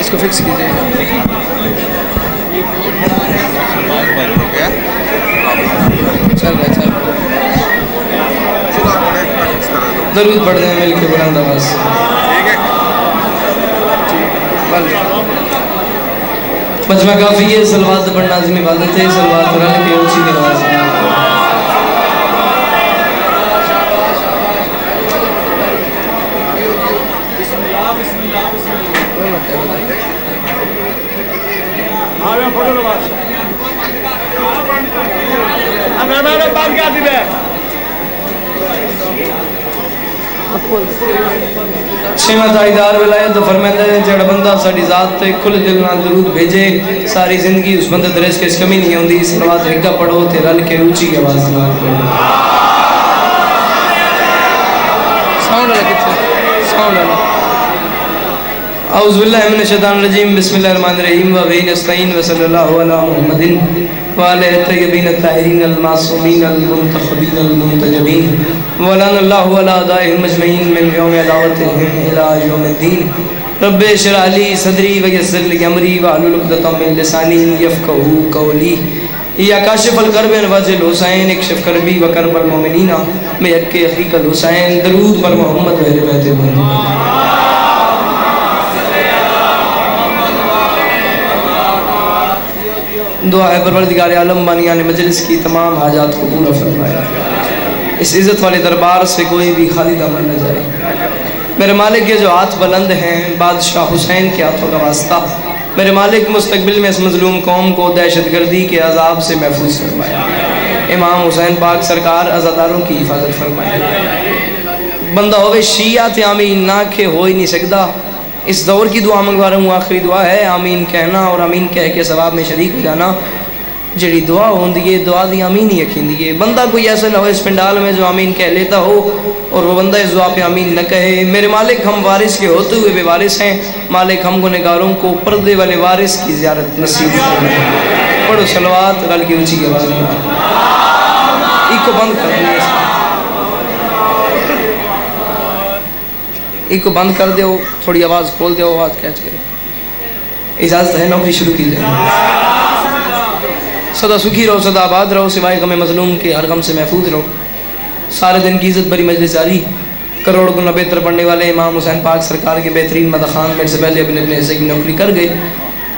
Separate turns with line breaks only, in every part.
इसको फिक्स कीजिएगा। चल रहा है। दरूद पढ़ दें मिल के बुलंद आवाज़ से। मजमा काफ़ी है, सलवात पढ़ना आज़मी इबादत है। सलवात रल के ऊँची आवाज़ में छेवा ताईदार विलायत तो फरमाता है जेड़ा बंदा साडी ज़ात ते खुले दिल नाल दरूद भेजे सारी जिंदगी उस बंदे दे रिज़्क़ च कमी नहीं आउंदी। सलवात हिक्का पढ़ो ते रल के ऊंची आवाज़ नाल पढ़ो। साउंड वाला किथे? साउंड वाला। औज़ु बिल्लाहि मिनश शैतानिर रजीम बिस्मिल्लाहिर रहमानिर रहीम व बिही नस्तईन व सल्लल्लाहु अला मुहम्मदिन व आलिहि तय्यबीन ताहिरीन अल मासूमीन अल मुंतखबीन अल मुंतजबीन व लल्लल्लाहु अला दाइहिम अजमईन मिन यौमि दावतिहिम इला यौमिद्दीन। रब्बि इश्रह ली सदरी व यस्सिर ली अमरी वहलुल उक़दतम मिन लिसानी यफ़क़हू क़ौली। या काशिफ़ुल कर्ब वजिल हुसैन इक्शिफ़ कर्बी व कर्बल मोमिनीना में यक्के अख़ीकल हुसैन। दरूद पर मोहम्मद व अहले बैत मोहम्मद। दुआ है परवरदिगार आलम बानियान मजलिस की तमाम हाजात को पूरा फरमाए। इस इज़्ज़त वाले दरबार से कोई भी खाली दामन न जाए। मेरे मालिक के जो हाथ बुलंद हैं बादशाह हुसैन के हाथों का वास्ता, मेरे मालिक मुस्तकबिल में इस मज़लूम कौम को दहशतगर्दी के अजाब से महफूज फरमाए। इमाम हुसैन पाक सरकार अज़ादारों की हिफाजत फरमाए। बंदा होवे शिया ते आमीन ना के हो ही नहीं सकता। इस दौर की दुआ मंगवा रहा हूँ, आखिरी दुआ है। आमीन कहना और आमीन कह के सवाब में शरीक हो जाना। जी दुआ होती है दुआ दी आमीन ही यकीन है। बंदा कोई ऐसा ना हो इस पंडाल में जो आमीन कह लेता हो और वो बंदा इस दुआ पे आमीन न कहे। मेरे मालिक हम वारिस के होते हुए बेवारिस हैं। मालिक हम गुनहगारों को पर्दे वाले वारिस की ज़ियारत नसीब फरमाए। पढ़ो सलवात रल की ऊँची आवाज़ में। इको बंद कर दिया, इको बंद कर दो, थोड़ी आवाज़ खोल दो, आवाज़ कैच करे। इजाज़त है नौकरी शुरू की जाए। सदा सुखी रहो, सदा आबाद रहो, सिवाय गम मज़लूम के हर गम से महफूज रहो। सारे दिन की इज़्ज़त भरी मजलिस जारी। करोड़ गुना बेहतर पढ़ने वाले इमाम हुसैन पाक सरकार के बेहतरीन मदह खान मेरे से पहले अपने अपने हिस्से की नौकरी कर गए।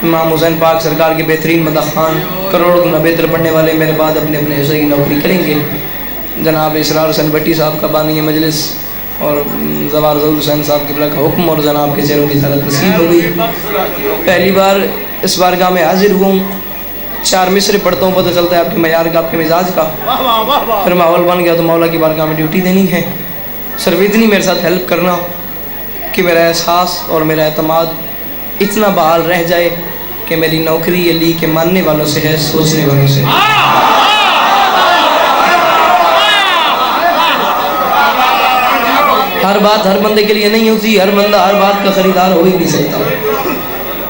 इमाम हुसैन पाक सरकार के बेहतरीन मदह खान करोड़ गुना बेहतर पढ़ने वाले मेरे बाद अपने अपने हिस्से की नौकरी करेंगे। जनाब इसरार हुसैन भट्टी साहब का बानी मजलिस और ज़वार ज़हूर हुसैन साहब किबला का हुक्म और जनाब के चेहरों की ज़ियारत नसीब हो गई। पहली बार इस बारगाह में हाजिर हुआ हूँ। 4 मिसरे पढ़ता हूँ, पता चलता है आपके मयार का, आपके मिजाज का। फिर माहौल बन गया तो मौला की बारगाह में ड्यूटी देनी है। सिर्फ इतनी मेरे साथ हेल्प करना कि मेरा एहसास और मेरा एतमाद इतना बहाल रह जाए कि मेरी नौकरी अली के मानने वालों से है, सोचने वालों से। हर बात हर बंदे के लिए नहीं होती, हर बंदा हर बात का खरीदार हो ही नहीं सकता।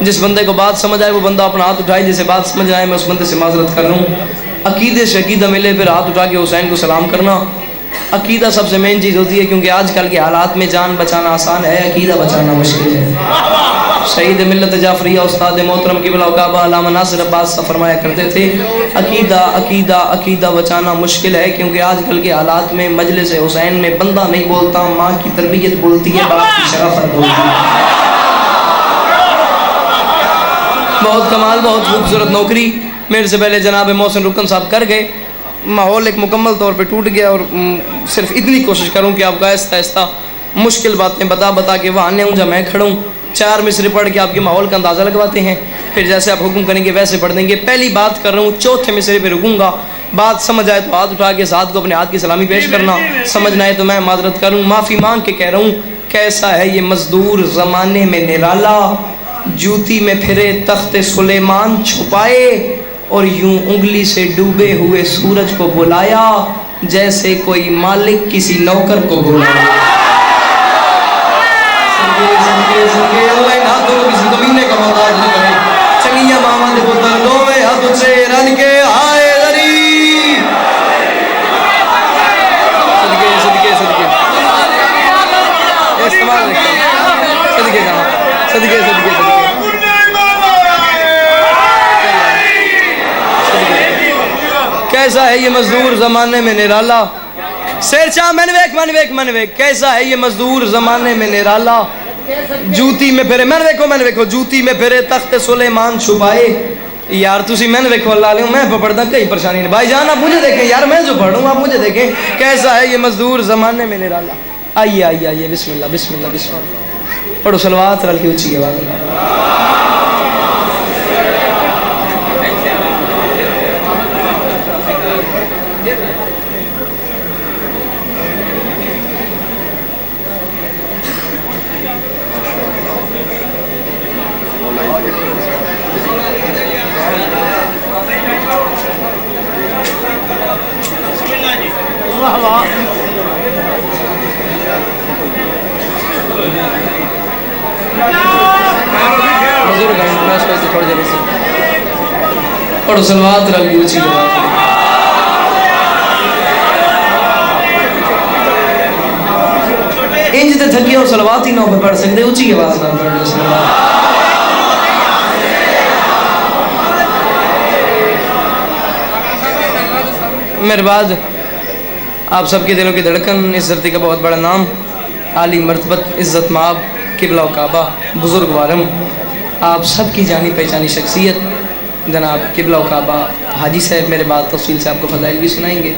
जिस बंदे को बात समझ आए वो बंदा अपना हाथ उठाए, जिसे बात समझ आए मैं उस बंदे से माजरत कर रहा हूँ। अकीदे से अकीदा मिले फिर हाथ उठा के हुसैन को सलाम करना। अकीदा सबसे मेन चीज़ होती है, क्योंकि आजकल के हालात में जान बचाना आसान है, अकीदा बचाना मुश्किल है। शहीद मिल्लत जाफरिया उस्ताद मोहतरम क़िबला काबा अल्लामा नासिर अब्बास साहब फरमाया करते थे, अकीदा अकीदा अकीदा बचाना मुश्किल है, क्योंकि आजकल के हालात में मजलिस हुसैन में बंदा नहीं बोलता, माँ की तरबियत बोलती है, बाप की शराफत बोलती है। बहुत कमाल, बहुत खूबसूरत नौकरी मेरे से पहले जनाब मोहसिन रुकन साहब कर गए। माहौल एक मुकम्मल तौर पे टूट गया और सिर्फ इतनी कोशिश करूं कि आपको आहिस्ता आहिस्ता मुश्किल बातें बता बता के वहाँ आने हूँ जब मैं खड़ा हूँ। 4 मिसरे पढ़ के आपके माहौल का अंदाज़ा लगवाते हैं, फिर जैसे आप हुक्म करेंगे वैसे पढ़ देंगे। पहली बात कर रहा हूँ, चौथे मिसरे पे रुकूंगा। बात समझ आए तो हाथ उठा के साथ को अपने हाथ की सलामी पेश करना, समझ ना आए तो मैं माजरत करूँ, माफ़ी मांग के कह रहा हूँ। कैसा है ये मजदूर ज़माने में निराला, जूती में फिरे तख्ते सुलेमान छुपाए, और यूं उंगली से डूबे हुए सूरज को बुलाया जैसे कोई मालिक किसी नौकर को बुलाया। किसी कमीने का मोहताज न करे, चंगिया मामा दे पुत्र दोवे हाथ से रन के आए दरी। सदके सदके सदके इस्तेमाल सदके जाना, सदके सदके सदके कैसा है ये मजदूर जमाने में निराला। शेरशाह मन वेख कैसा है ये मजदूर जमाने में निराला। जूती में फिरे मन वेखो जूती में फिरे तख्त सुलेमान छुपाए। यार तुसी मैंने देखो अल्लाह ले मैं पढ़ता कहीं परेशानी नहीं। भाईजान आप मुझे देखें यार, मैं जो पढ़ूँ आप मुझे देखें। कैसा है ये मजदूर जमाने में निराला। आइए आइए आइए बिस्मिल्लाह बिस्मिल्लाह बिस्मिल्लाह पढ़ो सलवात रल की ऊंची आवाज में। पढ़ो सलवात रल की ऊंची आवाज में। इंज ते थकी हो सलवात ही ना पढ़ सकते, ऊंची आवाज में पढ़ लो सलवात। मेरे बाद आप सबके दिलों की धड़कन, इस धरती का बहुत बड़ा नाम, आली मर्तबत इज़्ज़त माब किबला काबा बुजुर्ग वालम, आप सबकी जानी पहचानी शख्सियत जनाब किबला काबा हाजी साहब मेरे बाद तफसील से आपको फ़ज़ाइल भी सुनाएंगे,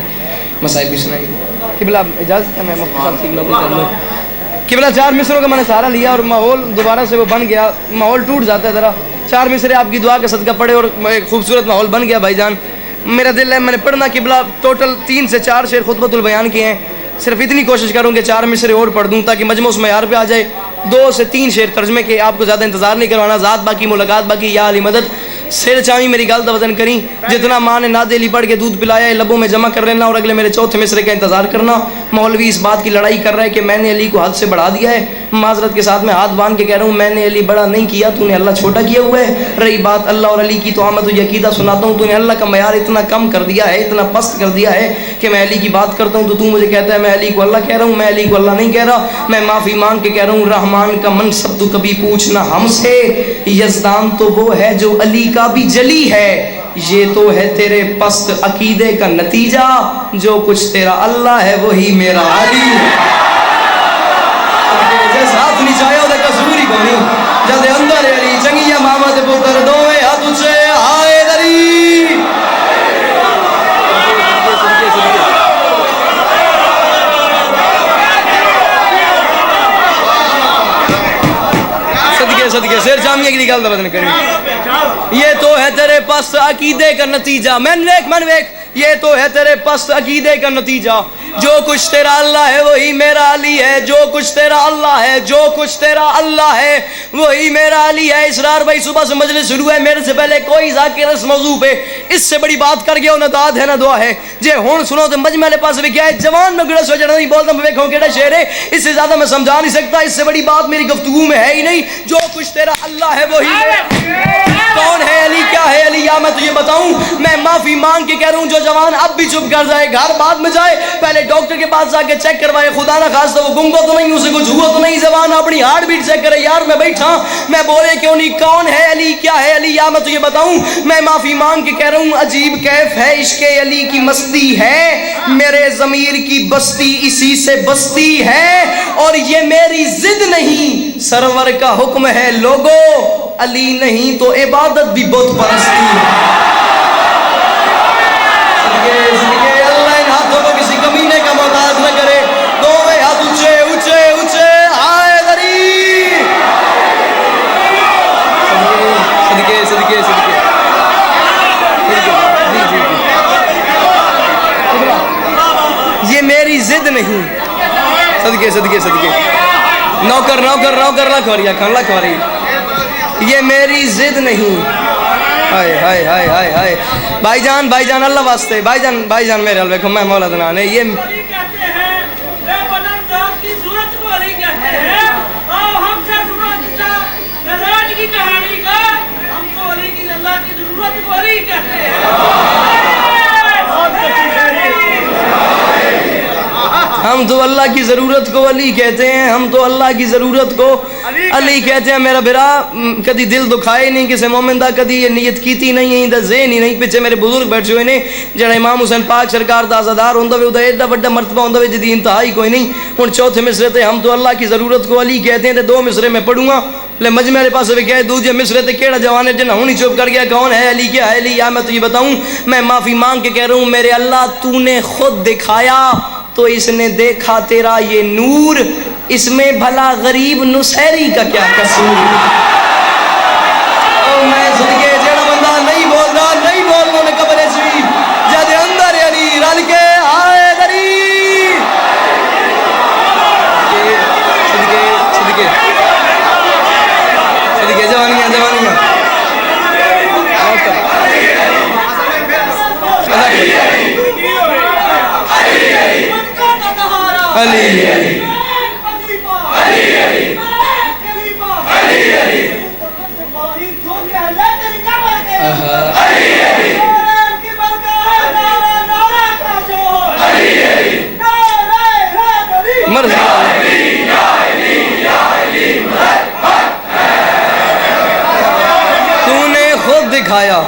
मसाइब भी सुनाएंगे। किबला इजाज़त है मैं मुख्तसर सी कर लूँ। किबला 4 मिसरों का मैंने सहारा लिया और माहौल दोबारा से वो बन गया, माहौल टूट जाता है ज़रा। 4 मिसरे आपकी दुआ का सदका पड़े और एक खूबसूरत माहौल बन गया भाईजान। मेरा दिल है मैंने पढ़ना किबला टोटल 3 से 4 शेर खुतबतुल बयान किए हैं। सिर्फ इतनी कोशिश करूँ कि 4 मिसरे और पढ़ दूँ ताकि मजमू उस मयार पे आ जाए। 2 से 3 शेर तर्जमे के, आपको ज़्यादा इंतजार नहीं करवाना। ज़ात बाकी मुलाकात बाकी या अली मदद। शेर चावी मेरी गाल वजन करी, जितना माँ ने नादे अली पढ़ के दूध पिलाया है लबों में जमा कर लेना और अगले मेरे चौथे मिसरे का इंतजार करना। मौलवी इस बात की लड़ाई कर रहा है कि मैंने अली को हद से बढ़ा दिया है। माजरत के साथ मैं हाथ बांध के कह रहा हूँ मैंने अली बड़ा नहीं किया, तूने अल्लाह छोटा किया हुआ है। रही बात अल्लाह और अली की तो मैं तुझे अकीदा सुनाता हूँ, तूने अल्लाह का मयार इतना कम कर दिया है, इतना पस्त कर दिया है कि मैं अली की बात करता हूँ तो तू मुझे कहता है मैं अली को अल्लाह कह रहा हूँ। मैं अली को अल्लाह नहीं कह रहा, मैं माफ़ी मांग के कह रहा हूँ रहमान का मनसब तो कभी पूछना हमसे। यज़दान तो वो है जो अली का भी जली है, ये तो है तेरे पस्त अकीदे का नतीजा। जो कुछ तेरा अल्लाह है वही मेरा अली है। हाथ नीचाया ओदे कसूर ही कोनी, जद अंदर अली चंगिया मामा दे पुत्र दोवे हाथ उचे आए दरी। सदके सदके शेर जामिया की गल बदन करी। ये तो है तेरे पस्त अकीदे का नतीजा। मन वेख ये तो है तेरे पस्त अकीदे का नतीजा। जो कुछ तेरा अल्लाह है वही मेरा अली है, जो कुछ तेरा अल्लाह है, जो कुछ तेरा अल्लाह है वही मेरा अली है। इसरार भाई सुबह से मजलिस शुरू है, मेरे से पहले कोई जाकिर इस मौजू पे इससे बड़ी बात कर गया ना दाद है ना दुआ है। जे हुण सुनो तो मजमे वाले पास भी क्या है, जवान में गड़स हो जाना नहीं बोलता मैं वेखो केड़ा शेर है, इससे ज्यादा मैं समझा नहीं सकता। इससे बड़ी बात मेरी गुफ्तगू में है ही नहीं। जो कुछ तेरा अल्लाह है वही कौन है अली, क्या है अली, या मैं तुझे बताऊं। मैं माफी मांग के कह रहा हूं जो जवान अब भी चुप कर जाए, घर बाद में जाए, पहले डॉक्टर के पास जाके चेक करवाए, खुदा ना खास तो वो गुंगो तो नहीं, उसे कुछ हुआ तो नहीं, जवान अपनी हार्ट बीट चेक करे। यार मैं बैठा, मैं बोले क्यों नहीं, कौन है अली, क्या है अली, या मैं तुझे बताऊं। मैं माफी मांग के कह रहा हूं अजीब कैफ है इश्क़े अली की मस्ती है, मेरे ज़मीर की बस्ती इसी से बस्ती है। और ये मेरी जिद नहीं सरवर का हुक्म है लोगो, अली नहीं तो इबादत भी बहुत परस्ती है। अल्लाह इन हाथों को किसी कमीने का मोहताज न करे। दोवें हाथ ऊंचे ऊंचे ऊंचे आए दरी। सदके सदके सदके ये मेरी जिद नहीं। सदके सदके सदके नौकर नौकर नौकर ना खोरिया खाना खोरी, ये मेरी जिद नहीं। हाय हाय हाय हाय हाय भाईजान भाईजान अल्लाह वास्ते भाईजान भाईजान मेरे हल देखो मैं मौला दना ने ये हम तो अल्लाह की ज़रूरत को अली कहते हैं, हम तो अल्लाह की ज़रूरत को अली कहते हैं मेरा बिरा कदी दिल दुखाए नहीं किसी मोमिन दा, कदी ये नीयत कीती नहीं इंदा ज़हन ही नहीं। पिछे मेरे बुजुर्ग बैठे हुए ने जड़ा इमाम हुसैन पाक सरकार दा आज़ादार होंदा वे, उदा एडा बड़ा मर्तबा होंदा वे जिदी इंतहा ही कोई नहीं। हुण चौथे मिसरे ते हम तो अल्लाह की ज़रूरत को अली कहते हैं, 2 मिसरे में पढ़ूंगा ले मजमे वाले पास भी कहे दूजे मिसरे ते केड़ा जवान है जिन्हें हुणी चुप कर गया कौन है अली, क्या है अली? या मैं तुझे बताऊं, मैं माफ़ी मांग के कह रहा हूँ मेरे अल्लाह तूने खुद दिखाया तो इसने देखा तेरा ये नूर, इसमें भला गरीब नुसैरी का क्या कसूर? मैं सदके जेड़ा बंदा नहीं बोल रहा नहीं बोल रहा उन्हें कब्र शरीफ जद अंदर अली रल के आए गरीब सदके सदके सदके जवानियां जवानियां अली तूने खुद दिखाया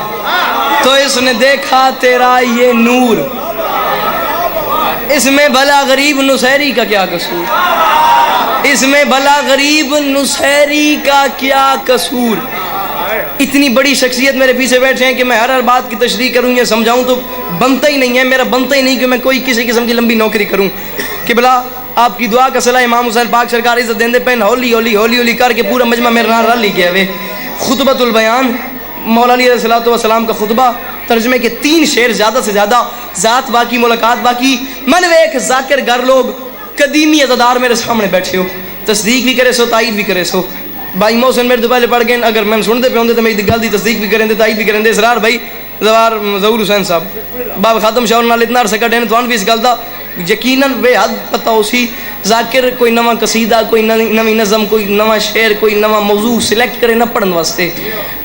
तो इसने देखा तेरा ये नूर, इसमें भला गरीब नुसैरी का क्या कसूर? इसमें भला गरीब नुसैरी का क्या कसूर? इतनी बड़ी शख्सियत मेरे पीछे बैठे हैं कि मैं हर बात की तशरीह करूँ या समझाऊँ तो बनता ही नहीं है, मेरा बनता ही नहीं कि मैं कोई किसी किस्म की लंबी नौकरी करूँ। कि भला आपकी दुआ का सलाह इमाम हुसैन पाक सरकार इज्जत देंदे पेन हौली हौली हौली हौली करके पूरा मजमा मेरे नाल रल गया वे। खुतबतुल बयान मौला अली अलैहिस्सलातु वस्सलाम का खुतबा, तर्जमे के 3 शेर ज़्यादा से ज़्यादा, ज़ात बाकी मुलाकात बाकी, मन वेख जाकिर गर लोग कदीमी अज़ादार मेरे सामने बैठे हो, तस्दीक भी करे सो तायद भी करे सो। भाई मोहसिन मेरे तो पहले पढ़ गए, अगर मैं सुनते पे होंगे तो मेरी गल की तस्दीक भी करेंगे तायद भी करेंगे। इसरार भाई जवार ज़हूर हुसैन साहब बाबा खातम शाह नाल इतना अरसा कटे तो भी इस गल का यकीनन बेहद पता उसी जाकिर कोई नवा कसीदा कोई नवी नज़म कोई नवा शेर कोई नवा मौजू सिलेक्ट करे ना पढ़ने वास्ते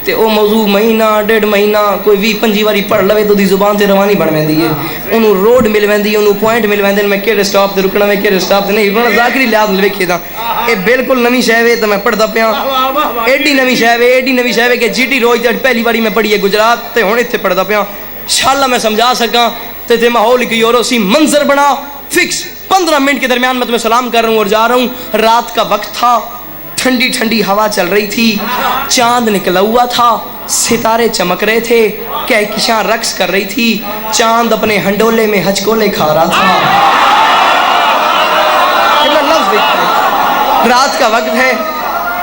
तो वह मौजू महीना 1.5 महीना कोई 20-25 बारी पढ़ लवे तो जुबान से रवानी बन वैंदी है, उन्होंने रोड मिल वैंदी, उन्होंने पॉइंट मिल वैंदे मैं कि स्टॉप से रुकना मैं कि स्टॉप से नहीं रुकना। जाकिर लिहाज वेखे तो ये बिल्कुल नवी शै वे तो मैं पढ़ता पाया, एडी नवी शै वे एडी नवी शै वे कि जीटी रोज पहली बारी मैं पढ़ी है गुजरात तो हूँ इतने पढ़ता पाया। शाला मैं समझा सका तो इतने माहौल की और उसी मंजर बना फिक्स 15 मिनट के दरमियान मैं तुम्हें सलाम कर रहा हूँ और जा रहा हूँ। रात का वक्त था, ठंडी ठंडी हवा चल रही थी, चांद निकला हुआ था, सितारे चमक रहे थे, कहकशां रक्स कर रही थी, चांद अपने हंडोले में हचकोले खा रहा था। रात का वक्त है,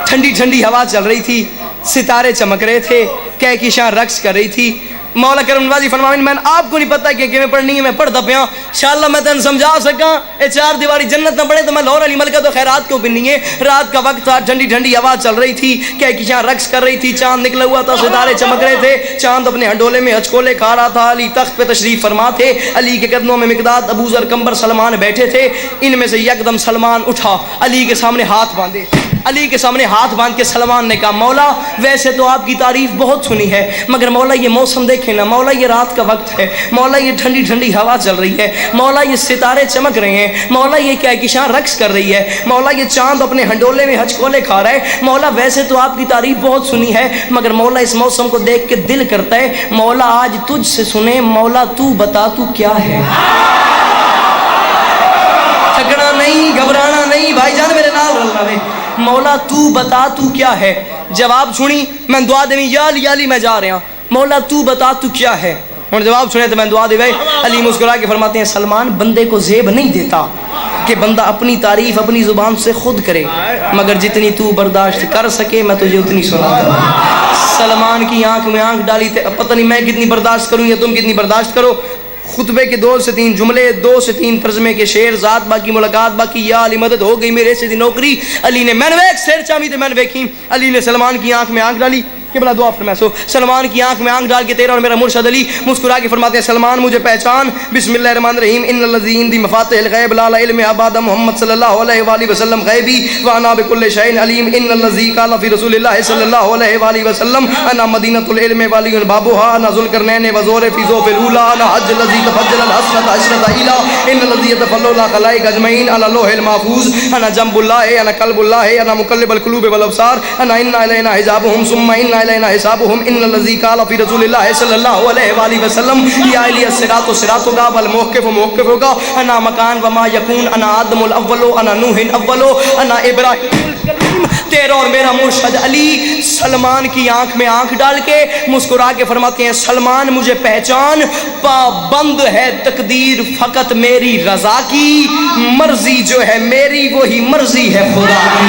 ठंडी ठंडी हवा चल रही थी, सितारे चमक रहे थे, कहकशां रक्स कर रही थी। मौला करम नवाजी फरमावन मैंने आपको नहीं पता कि किमें पढ़नी है, मैं पढ़ता पाया। शाला मैं तेन समझा सका ये 4 दीवारी जन्नत ना पढ़े तो मैं लाहौर अली मलका तो खैरात क्यों पिनी है। रात का वक्त था, ठंडी ठंडी हवा चल रही थी, कहकशां रक्स कर रही थी, चांद निकला हुआ था, सितारे चमक रहे थे, चांद अपने हंडोले में हचकोले खा रहा था। अली तख्त पे तशरीफ फरमा थे, अली के कदमों में मिकदाद अबू ज़र कंबर सलमान बैठे थे। इनमें से यकदम सलमान उठा, अली के सामने हाथ बांधे, अली के सामने हाथ बांध के सलमान ने कहा मौला वैसे तो आपकी तारीफ बहुत सुनी है मगर मौला ये मौसम देखे ना, मौला ये रात का वक्त है, मौला ये ठंडी ठंडी हवा चल रही है, मौला ये सितारे चमक रहे हैं, मौला ये कहकशां रक्स कर रही है, मौला ये चांद अपने हंडोले में हचकोले खा रहा है। मौला वैसे तो आपकी तारीफ बहुत सुनी है मगर मौला इस मौसम को देख के दिल करता है मौला आज तुझसे सुने, मौला तू बता तू क्या है। थकना नहीं, घबराना नहीं भाईजान, मेरे नाल रलना वे। मौला तू बता तू क्या है। जवाब सुनी मैं दुआ देवी या अली मैं जा रहा, मौला तू बता तू क्या है। और जवाब सुने तो मैं दुआ दे। अली मुस्कुरा के फरमाते हैं सलमान बंदे को ज़ेब नहीं देता कि बंदा अपनी तारीफ अपनी ज़ुबान से खुद करे, मगर जितनी तू बर्दाश्त कर सके मैं तुझे उतनी सुनाता हूँ। सलमान की आंख में आंख डाली, पता नहीं मैं कितनी बर्दाश्त करूँ या तुम कितनी बर्दाश्त करो। खुतबे के 2 से 3 जुमले, 2 से 3 तर्जमे के शेर, ज़ात बाकी मुलाकात बाकी, या अली मदद हो गई मेरे से दी नौकरी। अली ने मैंने वेख शेर चामी तो मैंने वेखी, अली ने सलमान की आंख में आंख डाली, कि बला दुआ फरमाए। सो सलमान की आंख में आंख डाल के तेरा और मेरा मुर्शद अली मुस्कुरा के फरमाते हैं सलमान मुझे पहचान, बिस्मिल्लाहिर्रहमानिर्रहीम, इन्नल्लज़ीन दी मफ़ातिहुल गैब ला इल्म अबादा मुहम्मद सल्लल्लाहु अलैहि वसल्लम गैबी व अना बिकुल्लि शैइन अलीम, इन्नल्लज़ी क़ाला फ़ी रसूलिल्लाहि सल्लल्लाहु अलैहि वसल्लम अना मदीनतुल इल्म वालियुन बाबुहा अना ज़ुल्करनैन व ज़ोर फ़ी ज़ोफ़िल ऊला अना हज्जुल लज़ी तफ़ज्जल हसनत अशरत इला इन्नल्लज़ी यतफ़ल्लु ला खलाइक अजमईन अला लौहिल महफूज़ अना जंबुल्लाह अना क़ल्बुल्लाह अना मुक़ल्लिबुल क़ुलूब वल अब्सार अना इन्ना इलैना हिसाबुहुम सुम्मा इन्ना इलैना हिसाबुहुम इन्नल्लज़ी क़ाला फ़ी रसूलिल्लाहि सल्लल्लाहु अलैहि वसल्लम या अली सिरातो सिरातुका वल मौक़िफ़ु मौक़िफ़ुका अना मकान व मा यकून अना आदमुल अव्वलो अना नूहिन अव्वलो अना इब्राहीम। तेरा और मेरा मुर्शद अली सलमान की आंख में आंख डाल के मुस्कुरा के फरमाते हैं सलमान मुझे पहचान, पाबंद है तकदीर फकत मेरी रजा की, मर्जी जो है मेरी वही मर्जी है खुदा की।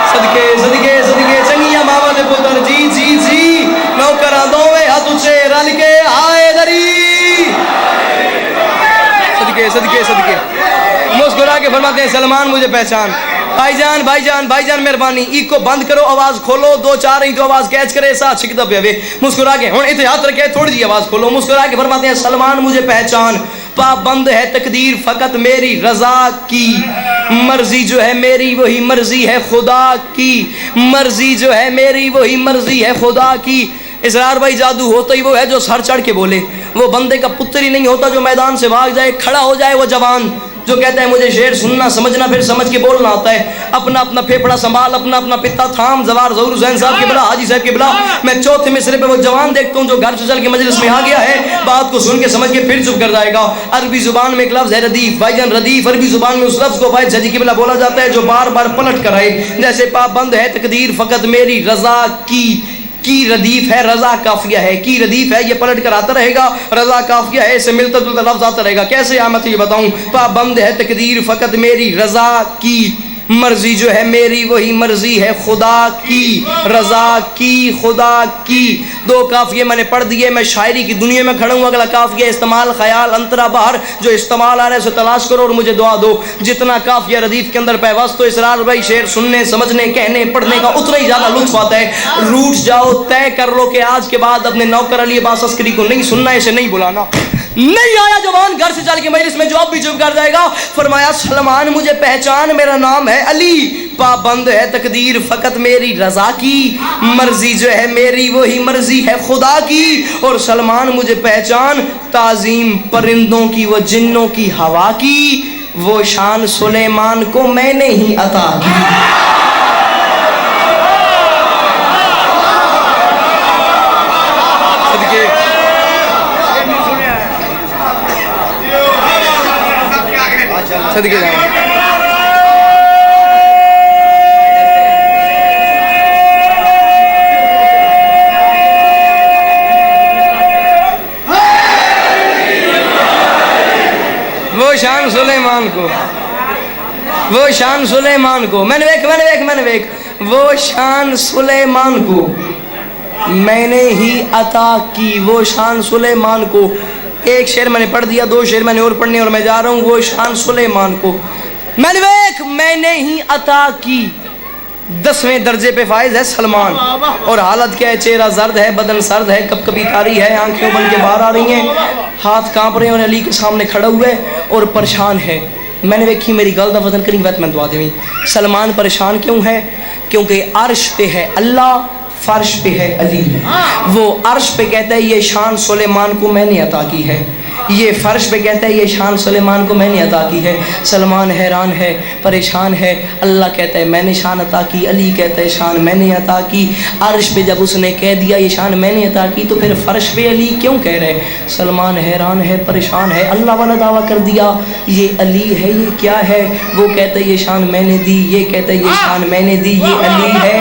सदके सदके सदके चंगिया मामा दे पुत्र जी जी जी नौकरा दोवे हाथ उचे रल के आए दरी। सदके सदके सदके मुस्कुरा के फरमाते हैं सलमान मुझे पहचान। भाईजान भाईजान भाईजान मेहरबानी इको बंद करो, आवाज खोलो, दो चार ही तो आवाज कैच करे सा छिकदा पे मुस्कुरा के हुन इथे हाथ रखे थोड़ी जी आवाज खोलो, मुस्कुरा के फरमाते हैं सलमान मुझे पहचान, पाबंद है तकदीर फकत मेरी रजा की, मर्जी जो है मेरी वही मर्जी है खुदा की, मर्जी जो है मेरी वही मर्जी है खुदा की। इसरार भाई जादू होता ही वो है जो सर चढ़ के बोले, वो बंदे का पुत्र ही नहीं होता जो मैदान से भाग जाए, खड़ा हो जाए वो जवान जो कहता है मुझे शेर सुनना समझना फिर समझ के बोलना आता है, अपना अपना फेफड़ा संभाल, अपना अपना पिता थाम, जवार ज़हूर हुसैन साहब के बिला, हाजी साहब के बिला। मैं चौथे मिसरे पे वो जवान देखता हूँ जो घर से चल के मजलिस में आ गया है, बात को सुन के समझ के फिर चुप कर जाएगा। अरबी जुबान में एक लफ्ज़ है रदीफ, भाईजान रदीफ अरबी जुबान में उस लफ्ज़ को भाई जजी के बिला बोला जाता है जो बार बार पलट कर आए, जैसे पाबंद है तकदीर फकत मेरी रजा की रदीफ है रजा काफिया है, की रदीफ है ये पलट कर आता रहेगा, रजा काफिया है इससे मिलता जुलता लफ्ज आता रहेगा। कैसे मैं तो ये बताऊं, पाबंद है तकदीर फकत मेरी रजा की, मर्जी जो है मेरी वही मर्जी है खुदा की, रजा की खुदा की। दो काफिये मैंने पढ़ दिए, मैं शायरी की दुनिया में खड़ा हूँ। अगला काफिया इस्तेमाल ख्याल अंतरा बाहर जो इस्तेमाल आ रहा है उसे तलाश करो और मुझे दुआ दो। जितना काफिया रदीफ के अंदर पैवस्त तो इसरार भाई शेर सुनने समझने कहने पढ़ने का उतना ही ज्यादा लुत्फ आता है। रूठ जाओ, तय कर लो कि आज के बाद अपने नौकर अली अब्बास अस्करी को नहीं सुनना, इसे नहीं बुलाना। नहीं आया जवान घर से चल के मजलिस में जो अब भी चुप कर जाएगा, फरमाया सलमान मुझे पहचान, मेरा नाम है अली, पाबंद है तकदीर फकत मेरी रजा की, मर्जी जो है मेरी वही मर्जी है खुदा की। और सलमान मुझे पहचान, ताजीम परिंदों की व जिन्नों की हवा की, वो शान सुलेमान को मैंने ही अता की। सदके जाओ। वो शान सुलेमान को, वो शान सुलेमान को मैंने वेख वो शान सुलेमान को मैंने ही अता की, वो शान सुलेमान को। एक शेर मैंने पढ़ दिया, दो शेर मैंने और पढ़ने और मैं जा रहा हूँ। वो शान सुलेमान को मैंने ही अता की, 10वें दर्जे पे फाइज है सलमान। और हालत क्या है, चेहरा जर्द है, बदन सर्द है, कब कभी तारी है, आंखें बन के बाहर आ रही हैं, हाथ कांप रहे हैं और अली के सामने खड़ा हुआ है और परेशान है। मैंने देखी मेरी गल का वजन करी वत मैं दुआ देवी। सलमान परेशान क्यों है? क्योंकि अर्श पे है अल्लाह, फर्श पे है अली। वो अर्श पे कहता है ये शान सुलेमान को मैंने अता की है, ये फर्श पे कहता है ये शान सुलेमान को मैंने अता की है। सलमान हैरान है, परेशान है। अल्लाह कहता है मैंने शान अता की, अली कहता है शान मैंने अता की। अर्श पे जब उसने कह दिया ये शान मैंने अता की तो फिर फर्श पे अली क्यों कह रहे? सलमान हैरान है, परेशान है। अल्लाह वाला दावा कर दिया ये अली है, ये क्या है? वो कहता है ये शान मैंने दी, ये कहता है ये शान मैंने दी, ये अली है,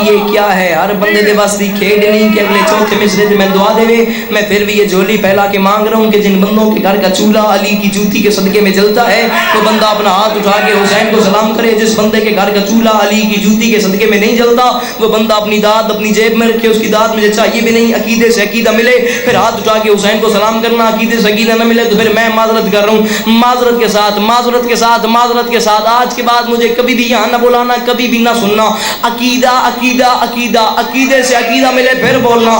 ये क्या है? हर बंदे दे बस दी खेड नहीं कि अगले चौथे मिसरे मैं दुआ देवे। मैं फिर भी ये झोली फैला के मांग रहा हूँ कि जिन बंदों के घर का चूल्हा अली की जूती के सदके में जलता है, तो बंदा अपना हाथ उठा के हुसैन को सलाम करे। जिस बंदे के घर का चूल्हा अली की जूती के सदके में नहीं जलता, वो बंदा अपनी दाद अपनी जेब में रखे, उसकी दाद मुझे चाहिए भी नहीं, अकीदे से अकीदा मिले फिर हाथ उठा के हुसैन को सलाम करना, अकीदे से अकीदा न मिले तो फिर मैं माजरत कर रहा हूँ। माजरत के साथ माजरत के साथ माजरत के साथ आज के बाद मुझे कभी भी यहाँ ना बुलाना, कभी भी ना सुनना। अकीदा अकीदा अकीदा, अकीदे से अकीदा मिले फिर बोलना।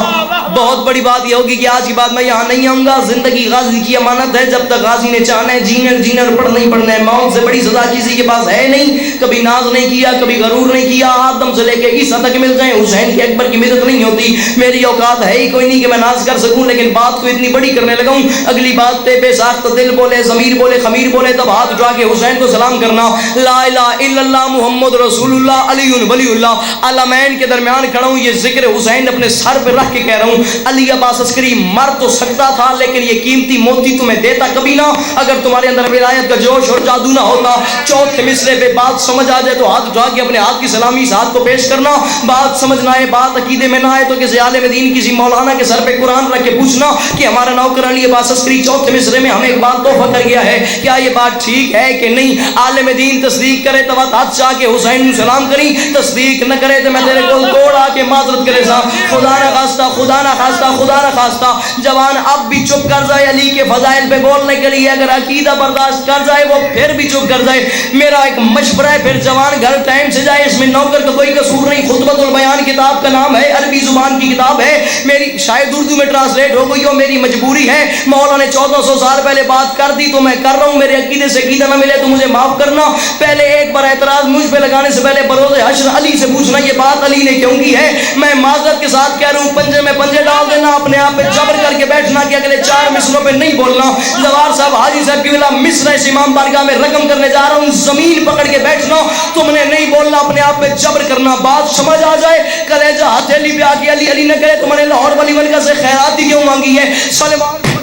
बहुत बड़ी बात यह होगी कि आज के बाद मैं यहाँ नहीं आऊँगा। जिंदगी गाजी की अमानत है, जब तक गाजी ने चाहना है जीना जीना पढ़ना ही पढ़ना है। मौत से बड़ी सजा किसी के पास है नहीं। कभी नाज नहीं किया, कभी गरूर नहीं किया, आदम से लेके ईसा तक मिल जाए, हुसैन के अकबर की मदद नहीं होती। मेरी औकात है ही कोई नहीं कि मैं नाज कर सकूं, लेकिन बात को इतनी बड़ी करने लगा हूं। अगली बात पे बेसाख्त दिल बोले, ज़मीर बोले, खमीर बोले, तब हाथ उठा के हुसैन को सलाम करना। ला इलाहा इल्लल्लाह मुहम्मद रसूलुल्लाह अलीयुन वलीउल्लाह। अलमैन के दरमियान खड़ा हूं, ये जिक्र हुसैन अपने सर पे रख के कह रहा हूं। अली अब्बास अस्करी मर तो सकता था, लेकिन ये कीमती मोती तुम्हें देता कभी ना, अगर तुम्हारे अंदर विलायत का जोश और जादू ना होता। चौथे मिसरे पे बात समझ आ जाए तो हाथ उठा के अपने हाथ की सलामी इस हाथ को पेश करना। बात समझना है, बात अकीदे में ना आए तो किसी आलिम दीन, किसी मौलाना के सर पे कुरान रख के पूछना कि हमारा नौकर अली अब्बास अस्करी चौथे मिसरे में हमें एक बात तोहफा कर गया है, क्या ये बात ठीक है कि नहीं। आलिम दीन तस्दीक करे तो हाथ चाह के हुसैन सलाम करी, तस्दीक न करे तो मैं तेरे को तोड़ आके माजरत करे सा। खुदा ना खास्ता, खुदा ना खास्ता, खुदा ना खास्ता जवान अब भी चुप कर जाए अली के फजाइल पे बोलने के लिए। अगर अकीदा बर्दाश्त कर जाए वो फिर भी चुप कर जाए। मेरा एक मशवरा है, फिर जवान घर टाइम से जाए, इसमें नौकर का कोई कसूर नहीं। खुतबतुल बयान किताब का नाम है, अरबी जुबान की किताब है, मेरी शायद उर्दू में ट्रांसलेट हो गई हो, मेरी मजबूरी है। मौला ने 1400 साल पहले बात कर दी तो मैं कर रहा हूँ। मेरे अकीदे से अकीदा ना मिले तो मुझे माफ करना। पहले एक बार एतराज मुझ पे लगाने से पहले बरोज़े हश्र अली से पूछना ये बात अली ने क्यों की है। मैं माजरत के साथ कह रहा हूँ, पंजे में पंजे डाल देना, अपने आप पे जबर करके बैठना कि अगले 4 मिसरों पे नहीं बोलना। जवार साहब हाजी साहब की विला मिस्र इस इमाम बारगाह में रकम करने जा रहा हूँ, जमीन पकड़ के बैठना, तुमने नहीं बोलना, अपने आप पे जबर करना। बात समझ आ जाए, कलेजा हथेली पे आके अली अली न करे तो मैंने लाहौर वाली वनका से खैरात ही क्यों मांगी है। सलमान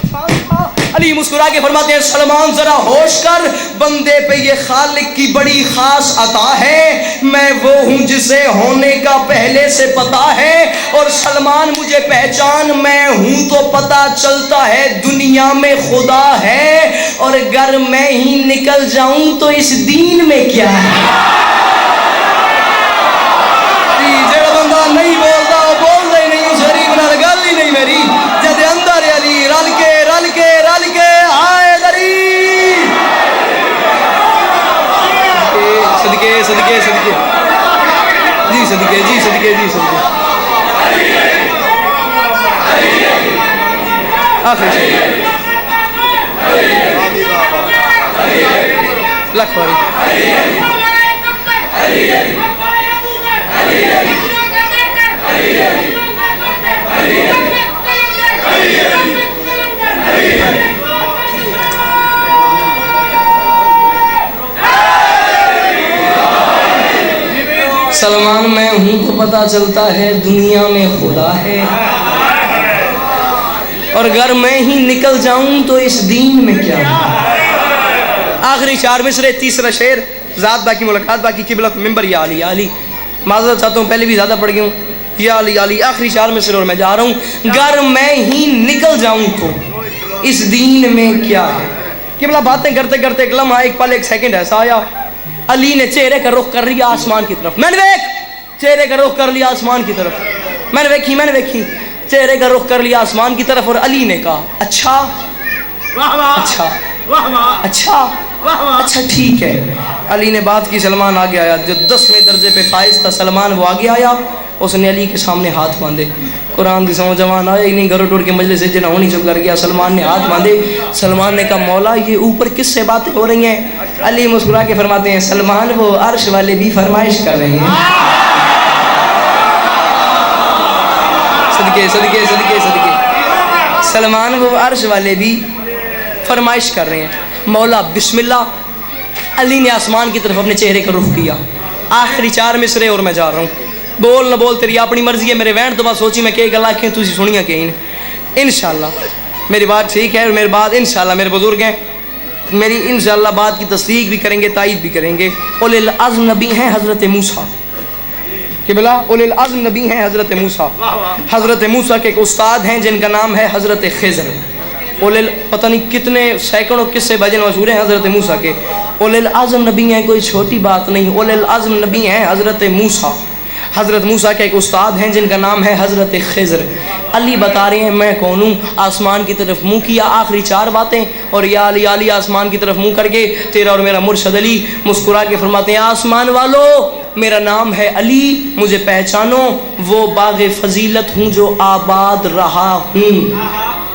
अली मुस्कुरा के फरमाते हैं, सलमान जरा होश कर, बंदे पे ये खालिक की बड़ी खास अता है। मैं वो हूँ जिसे होने का पहले से पता है, और सलमान मुझे पहचान, मैं हूँ तो पता चलता है दुनिया में खुदा है, और अगर मैं ही निकल जाऊं तो इस दीन में क्या है। जो बंदा नहीं बोलता वो बोलता ही नहीं, उस गरीब नाल गल ही नहीं मेरी। जद अंदर अली रल के रल के रल के आए गरीब सदके सदके सदके जी सदके जी सदके जी सदके आखिर लख सलमान मैं हूं तो पता चलता है दुनिया में खुदा है, और अगर मैं ही निकल जाऊं तो इस दीन में क्या है। आखिरी 4 मिसरे, तीसरा शेर, ज़ात बाकी मुलाकात बाकी, किबलत मिंबर या अली। अली माज़रत चाहता हूँ, पहले भी ज़्यादा पढ़ गया हूँ। या अली अली आखिरी 4 मिसरे और मैं जा रहा हूँ। अगर मैं ही निकल जाऊं तो इस दीन में क्या है। किबला बातें करते करते एक लम्हा, एक पल, एक सेकंड ऐसा आया, अली ने चेहरे का रुख कर लिया आसमान की तरफ। मैंने देख चेहरे का रुख कर लिया आसमान की तरफ, मैंने देखी चेहरे का रुख कर लिया आसमान की तरफ, और अली ने कहा अच्छा अच्छा अच्छा अच्छा ठीक है। अली ने बात की, सलमान आगे आया। जो 10वें दर्जे पे फाइज था सलमान, वो आगे आया, उसने अली के सामने हाथ बांधे। कुरान की समझ जवान आया ही नहीं, घरों टूट के मजलिस से जना होनी चुप कर गया। सलमान ने हाथ बांधे। सलमान ने कहा मौला ये ऊपर किससे बातें हो रही हैं। अली मुस्कुरा के फरमाते हैं, सलमान वो अर्श वाले भी फरमाइश कर रहे हैं। सदके सदके सदके सदके, सलमान वो अर्श वाले भी फरमाइश कर रहे हैं। मौला बिस्मिल्लाह। अली ने आसमान की तरफ अपने चेहरे का रुख किया। आखिरी 4 मिसरे और मैं जा रहा हूँ। बोल न बोल तेरी अपनी मर्जी है। मेरे वैन तो बस सोची मैं कई गल आखें तुझे सुनिया कहीं। इंशाल्लाह मेरी बात ठीक है, और मेरे बाद इंशाल्लाह मेरे बुजुर्ग हैं, मेरी इंशाल्लाह बात की तस्दीक भी करेंगे, तायीद भी करेंगे। उलिल अज़्म नबी हैं हज़रत मूसा, कि बोला उलिल अज़्म नबी हैं हज़रत मूसा। हज़रत मूसा के एक उस्ताद हैं जिनका नाम है हज़रत खिज़र। ओलिल पता नहीं कितने सैकड़ों किस्से भजन मशहूर हैं हज़रत मूसा के। ओलिल आज़म नबी हैं, कोई छोटी बात नहीं। ओलिल आज़म नबी हैं हज़रत मूसा। हज़रत मूसा के एक उस्ताद हैं जिनका नाम है हज़रत खिज़र। अली बता रहे हैं मैं कौन हूँ। आसमान की तरफ मुँह किया, आखिरी 4 बातें, और या अली आसमान की तरफ मुँह करके तेरा और मेरा मुर्शद अली मुस्कुरा के फरमाते हैं आसमान वालों मेरा नाम है अली, मुझे पहचानो, वो बाग़ फ़जीलत हूँ जो आबाद रहा हूँ,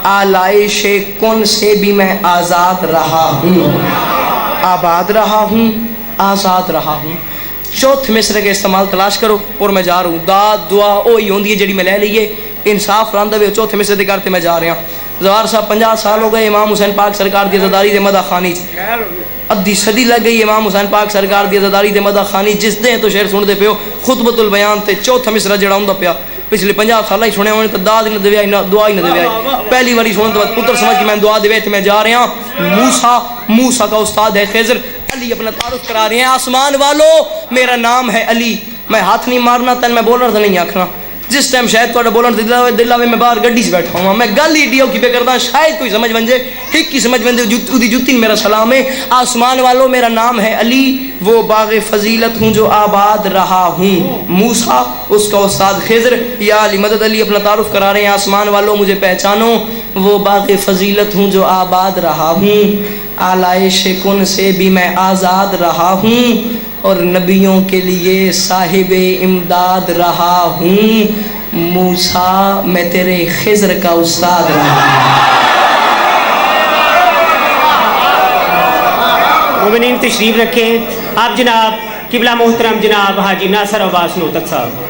आलाइश कुन से भी मैं आज़ाद रहा हूँ, आबाद रहा हूँ, आज़ाद रहा हूँ। चौथे मिसरे के इस्तेमाल तलाश करो और मैं जा रहा हूँ। दाद दुआ वही होंगी है जी मैं ले लीए, इंसाफ रंदा वे चौथे मिसरे के करते मैं जा रहा। जवार साहब 50 साल हो गए इमाम हुसैन पाक सरकार की अज़ादारी दे मदा खानी, अद्धी सदी लग गई इमाम हुसैन पाक सरकार की अज़ादारी दे मदा खानी। जिस दे तो शेर सुनते पे खुतबतुल बयान ते चौथा मिसरा जड़ा होंदा पिया पिछले 50 साल ही सुने होने तो दाद ही न देवे ना दुआ ही न देवे। पहली बारी सुनने तो बाद पुत्र समझ के मैं दुआ देवे तो मैं जा रहा। मूसा का उस्ताद है खिज़र। अली अपना तारुफ करा रहे हैं आसमान वालों मेरा नाम है अली। मैं हाथ नहीं मारना तेन मैं बोलना तो नहीं आखना। जिस टाइम शायद थोड़ा बोलना दिल आवे मैं बाहर गड्डी से बैठा हुआ मैं गल ही की पे करता शायद कोई समझ बन जाए एक ही समझ बन जाए जुत्ती मेरा सलाम है। आसमान वालों मेरा नाम है अली, वो बाग़ फ़जीलत हूँ जो आबाद रहा हूँ। मूसा उसका उस्ताद खिज़र या अली मदद अली अपना तारुफ करा रहे हैं आसमान वालों मुझे पहचानो, वो बाग़ फ़जीलत हूँ जो आबाद रहा हूँ, आलाइश कुन से भी मैं आज़ाद रहा हूँ, और नबियों के लिए साहिब इमदाद रहा हूँ। मूसा मैं तेरे खिज़र का उस्ताद रहा हूँ।
मोमिनीन तशरीफ़ रखें। आप जनाब किबला मोहतरम जनाब हाजी नासर अब्बास नोतक साहब।